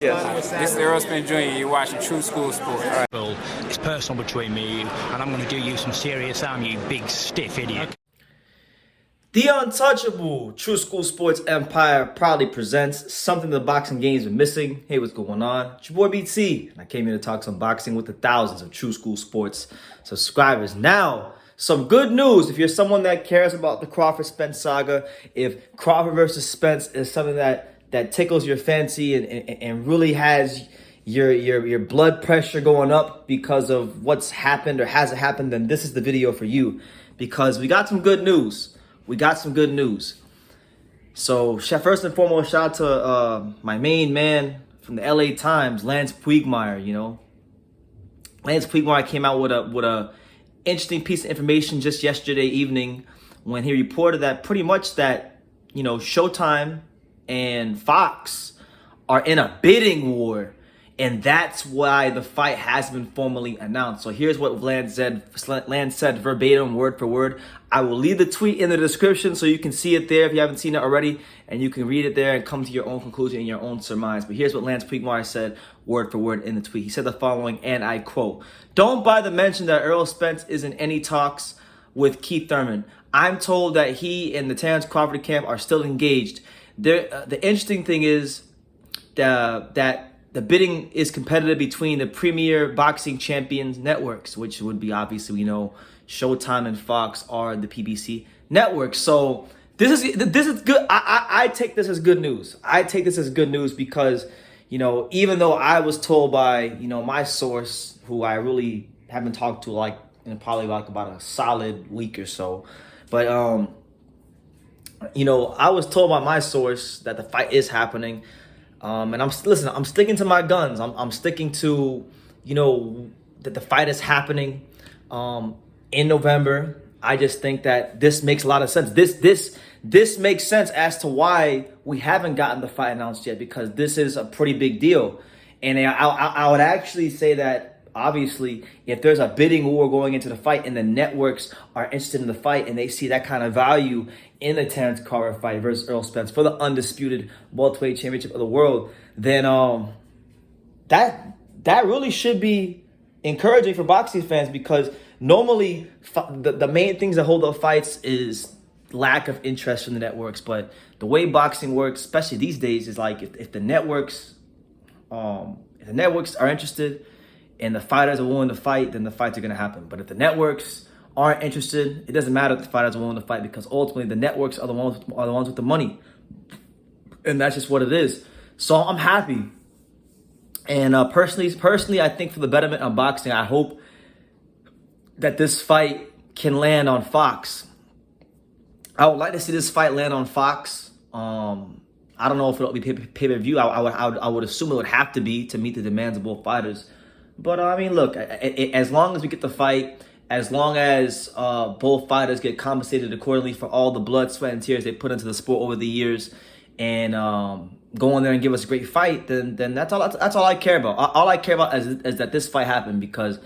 Yes. This is Errol Spence Jr. You're watching True School Sports. All right. It's personal between me and you, and I'm going to do you some serious harm, you big stiff idiot. The untouchable True School Sports Empire proudly presents something the boxing games are missing. Hey, what's going on? It's your boy BT, and I came here to talk some boxing with the thousands of True School Sports subscribers. Now, some good news if you're someone that cares about the Crawford Spence saga. If Crawford versus Spence is something that tickles your fancy and really has your blood pressure going up because of what's happened or hasn't happened, then this is the video for you, because we got some good news. So first and foremost, shout out to my main man from the LA Times, Lance Puigmeyer. You know, Lance Puigmeyer came out with a interesting piece of information just yesterday evening when he reported that pretty much that, you know, Showtime and Fox are in a bidding war, and that's why the fight has been formally announced. So here's what Lance said verbatim, word for word. I will leave the tweet in the description so you can see it there if you haven't seen it already, and you can read it there and come to your own conclusion and your own surmise. But here's what Lance Puigmeyer said word for word in the tweet. He said the following, and I quote, "Don't buy the mention that Errol Spence is in any talks with Keith Thurman. I'm told that he and the Terence Crawford camp are still engaged. The interesting thing is that the bidding is competitive between the premier boxing champions networks, which would be, obviously, we know Showtime and Fox are the PBC networks. So this is good. I take this as good news. I take this as good news because, you know, even though I was told by, you know, my source, who I really haven't talked to like in probably like about a solid week or so, but you know, I was told by my source that the fight is happening. And I'm sticking to my guns. I'm sticking to, you know, that the fight is happening in November. I just think that this makes a lot of sense. This makes sense as to why we haven't gotten the fight announced yet, because this is a pretty big deal. And I would actually say that, obviously, if there's a bidding war going into the fight and the networks are interested in the fight and they see that kind of value in the Terence Crawford fight versus Errol Spence for the undisputed welterweight championship of the world, then that really should be encouraging for boxing fans, because normally the main things that hold up fights is lack of interest from the networks. But the way boxing works, especially these days, is like if the networks are interested and the fighters are willing to fight, then the fights are going to happen. But if the networks aren't interested, it doesn't matter if the fighters are willing to fight, because ultimately the networks are the ones with the money, and that's just what it is. So I'm happy, and personally, I think for the betterment of boxing, I hope that this fight can land on Fox. I would like to see this fight land on Fox. I don't know if it'll be pay-per-view. I would assume it would have to be to meet the demands of both fighters. But I mean, look, as long as we get the fight, as long as both fighters get compensated accordingly for all the blood, sweat, and tears they put into the sport over the years, and go in there and give us a great fight, then that's all I care about. All I care about is that this fight happened, because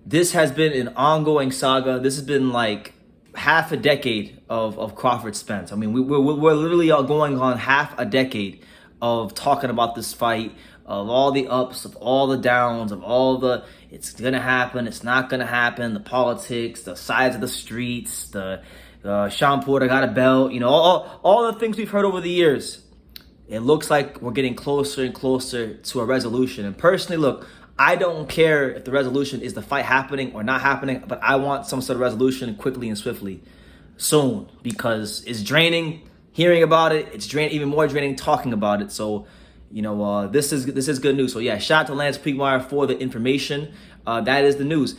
this has been an ongoing saga. This has been like half a decade of Crawford Spence. I mean, we're literally going on half a decade of talking about this fight, of all the ups, of all the downs, of all the it's gonna happen, it's not gonna happen, the politics, the sides of the streets, the Sean Porter got a belt, you know, all the things we've heard over the years. It looks like we're getting closer and closer to a resolution. And personally, look, I don't care if the resolution is the fight happening or not happening, but I want some sort of resolution quickly and swiftly, soon, because it's draining hearing about it. It's even more draining talking about it. So, you know, this is good news. So yeah, shout out to Lance Puigmeyer for the information. That is the news.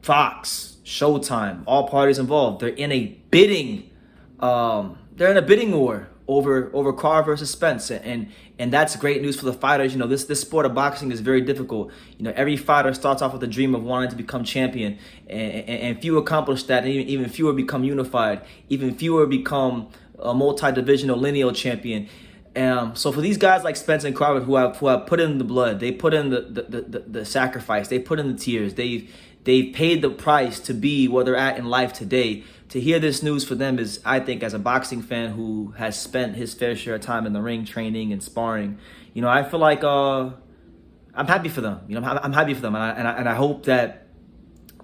Fox, Showtime, all parties involved, they're in a bidding war over Crawford versus Spence, and that's great news for the fighters. You know, this sport of boxing is very difficult. You know, every fighter starts off with a dream of wanting to become champion, and few accomplish that, and even fewer become unified. Even fewer become a multi-divisional lineal champion. So for these guys like Spence and Crawford who have put in the blood, they put in the sacrifice, they put in the tears, they've paid the price to be where they're at in life today, to hear this news for them is, I think, as a boxing fan who has spent his fair share of time in the ring training and sparring, I feel like I'm happy for them. I'm happy for them, and I hope that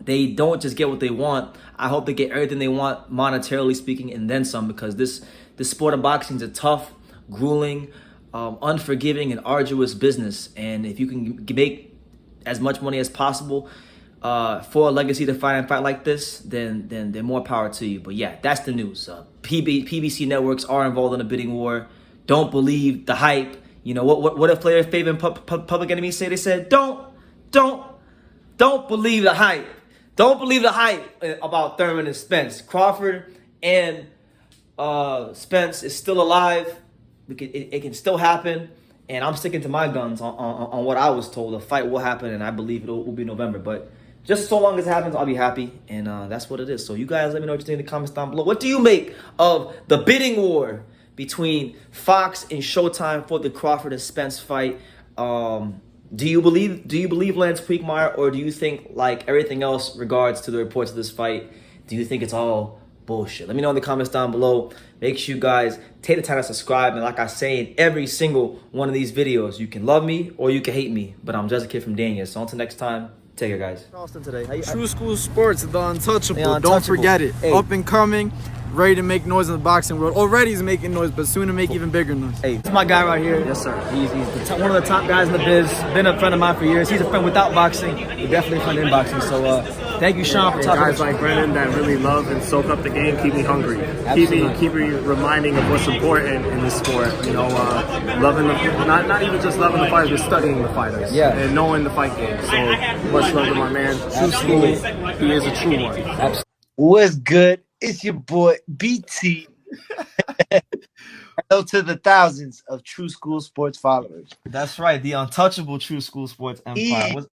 they don't just get what they want. I hope they get everything they want, monetarily speaking, and then some, because this sport of boxing is a tough, grueling, unforgiving, and arduous business. And if you can make as much money as possible for a legacy to fight like this, then more power to you. But yeah, that's the news. PBC networks are involved in a bidding war. Don't believe the hype. What if Flair, Fav, and Public Enemy say? They said, don't believe the hype. Don't believe the hype about Thurman and Spence. Crawford and Spence is still alive. It can still happen. And I'm sticking to my guns on what I was told. The fight will happen, and I believe it will be November. But just so long as it happens, I'll be happy. And that's what it is. So you guys let me know what you think in the comments down below. What do you make of the bidding war between Fox and Showtime for the Crawford and Spence fight? Do you believe Lance Puigdemont, or do you think, like everything else regards to the reports of this fight, do you think it's all bullshit? Let me know in the comments down below. Make sure you guys take the time to subscribe. And like I say in every single one of these videos, you can love me or you can hate me, but I'm just a kid from Dania. So until next time, take care, guys. Austin today. True School Sports, the untouchable. The Don't untouchable. forget it. Hey. Up and coming, ready to make noise in the boxing world. Already he's making noise, but soon to make even bigger noise. Hey, this is my guy right here. Yes, sir. He's one of the top guys in the biz. Been a friend of mine for years. He's a friend without boxing. He's definitely a friend in boxing. So thank you, Sean, for talking. Guys like Brennan that really love and soak up the game, keep me hungry. Keep me reminding of what's important in this sport. Loving not even just loving the fighters, but studying the fighters. Yeah. And knowing the fight game. So much love to my man. True School, he is a true one. Absolutely. What's good? It's your boy BT. Hello to the thousands of True School Sports followers. That's right. The untouchable True School Sports empire.